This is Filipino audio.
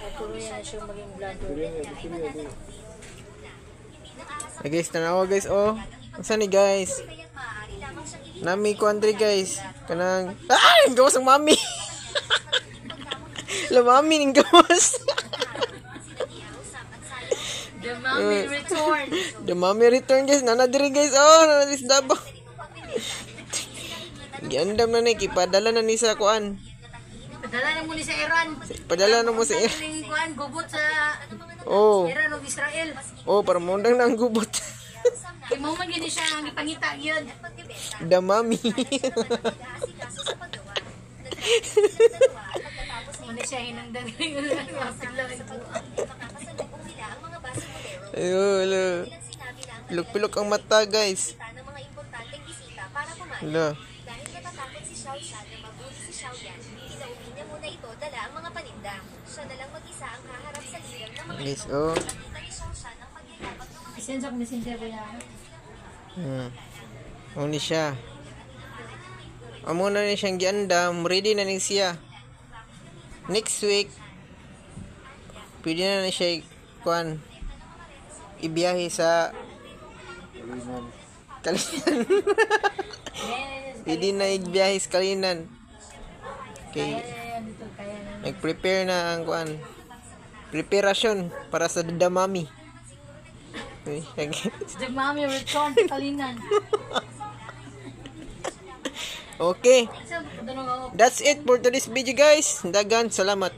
Tuloy na siya maging vlogger. Hey guys, tanawa guys, oh. Asa ni guys? Nami ko Andre guys. Kanang ang gawas ng mami. La mami ning gawas. The mommy return. The mami return guys. Nana diri guys. Oh, nana diri sa Davao. Giandam na ni kipadala na ni sa kuan. Padala na mo ni sa Iran. Padala na mo sa Ning kuan gubot sa Oh. Iran ug Israel. Oh, para mondang na ang gubot. Kay mo man gini siya ang ipangita gyud. The mami. Muna siya hinangdan. Ayun, pilok-pilok ang mata guys. Hala. Dahil natatakot si Xiao Shan na mabuli si Xiao Yan, pinauwi niya muna ito dala ang mga paninda. Siya na lang mag-isa ang haharap sa lider ng mga Guys, ito. oh. Nakita ni Xiao Shan ang pagyayabang ng mga Isensa ko messenger ko yan. Ni siya. Amo na ni siyang giandam, ready na ni siya. Next week, pwede na ni siya kuan ibiyahe sa Kalinan. Pwede na ibiyahe sa Kalinan. Okay. Nag-prepare na ang kuan. Preparasyon para sa dadamami. The mommy return to Kalinan. Okay. That's it for today's video guys. Dagan, salamat.